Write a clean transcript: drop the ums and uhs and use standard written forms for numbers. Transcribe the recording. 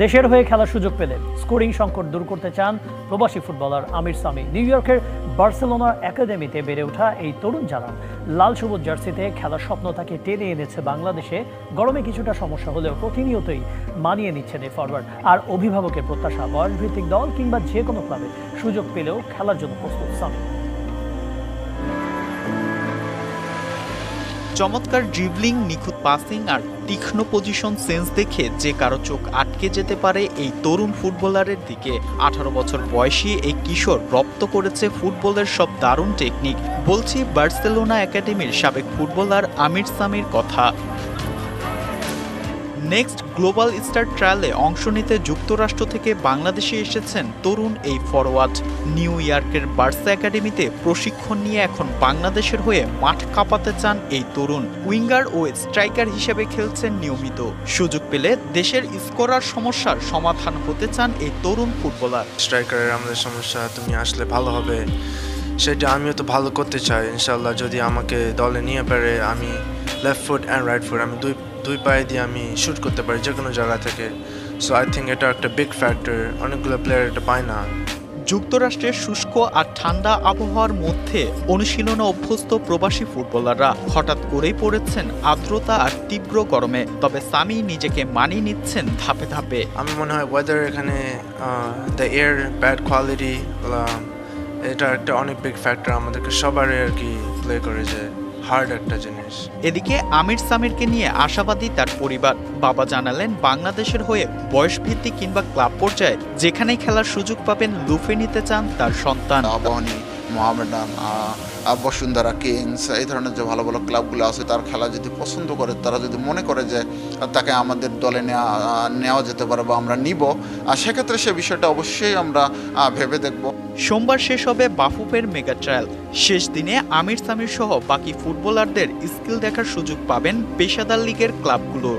দেশের হয়ে খেলার সুযোগ পেলে স্কোরিং সংকট দূর করতে চান প্রবাসী ফুটবলার আমির সামি। নিউ ইয়র্কের বার্সেলোনার একাডেমিতে বেড়ে ওঠা এই তরুণ জানান, লাল সবুজ জার্সিতে খেলার স্বপ্ন তাকে টেনে এনেছে বাংলাদেশে। গরমে কিছুটা সমস্যা হলেও প্রতিনিয়তই মানিয়ে নিচ্ছেন এই ফরওয়ার্ড। আর অভিভাবকের প্রত্যাশা, বয়সভিত্তিক দল কিংবা যে কোনো ক্লাবে সুযোগ পেলেও খেলার জন্য প্রস্তুত সামি। চমৎকার ড্রিবলিং, নিখুঁত পাসিং আর তীক্ষ্ণ পজিশন সেন্স দেখে যে কারো চোখ আটকে যেতে পারে এই তরুণ ফুটবলারের দিকে। 18 বছর বয়সী এই কিশোর রপ্ত করেছে ফুটবলের সব দারুণ টেকনিক। বলছি বার্সেলোনা একাডেমির সাবেক ফুটবলার আমির সামির কথা। নেক্সট গ্লোবাল স্টার ট্রায়ালে অংশ নিতে যুক্তরাষ্ট্র থেকে বাংলাদেশে এসেছেন তরুণ এই ফরওয়ার্ড। নিউ ইয়র্কের বার্সা একাডেমিতে প্রশিক্ষণ নিয়ে এখন বাংলাদেশের হয়ে মাঠ কাঁপাতে চান এই তরুণ। উইঙ্গার ও স্ট্রাইকার হিসেবে খেলছেন নিয়মিত। সুযোগ পেলে দেশের স্কোরার সমস্যার সমাধান হতে চান এই তরুণ ফুটবলার। স্ট্রাইকারের আমাদের সমস্যা, তুমি আসলে ভালো হবে, সেটা আমিও তো ভালো করতে চাই। ইনশাল্লাহ যদি আমাকে দলে নিয়ে পারে, আমি left foot and right foot, আমি দুই পায়ে দিয়ে আমি শুট করতে পারি যে কোনো জায়গা থেকে। সো আই থিঙ্ক এটা একটা বিগ ফ্যাক্টর, অনেকগুলো প্লেয়ার এটা পায় না। যুক্তরাষ্ট্রের শুষ্ক আর ঠান্ডা আবহাওয়ার মধ্যে অনুশীলনে অভ্যস্ত প্রবাসী ফুটবলাররা হঠাৎ করেই পড়েছেন আর্দ্রতা আর তীব্র গরমে। তবে সামি নিজেকে মানিয়ে নিচ্ছেন ধাপে ধাপে। আমি মনে হয় ওয়েদার এখানে, দ্য এয়ার ব্যাড কোয়ালিটি, এটা একটা অনেক বিগ ফ্যাক্টর আমাদেরকে সবারই আর কি প্লে করে, যে হার্ড একটা জিনিস। এদিকে আমির সামিরকে নিয়ে আশাবাদী তার পরিবার। বাবা জানালেন, বাংলাদেশের হয়ে বয়সভিত্তিক কিংবা ক্লাব পর্যায়ে যেখানেই খেলার সুযোগ পাবেন লুফে নিতে চান তার সন্তান। আবাহনী, মোহামেডান, বসুন্ধরা, কিংস, এই ধরনের যে ভালো ভালো ক্লাবগুলো আছে, তার খেলা যদি পছন্দ করে, তারা যদি মনে করে যে তাকে আমাদের দলে নেওয়া যেতে পারে বা আমরা নিব, সেক্ষেত্রে সে বিষয়টা অবশ্যই আমরা ভেবে দেখব। সোমবার শেষ হবে বাফুফের মেগা ট্রায়াল। শেষ দিনে আমির সামির সহ বাকি ফুটবলারদের স্কিল দেখার সুযোগ পাবেন পেশাদার লিগের ক্লাবগুলো।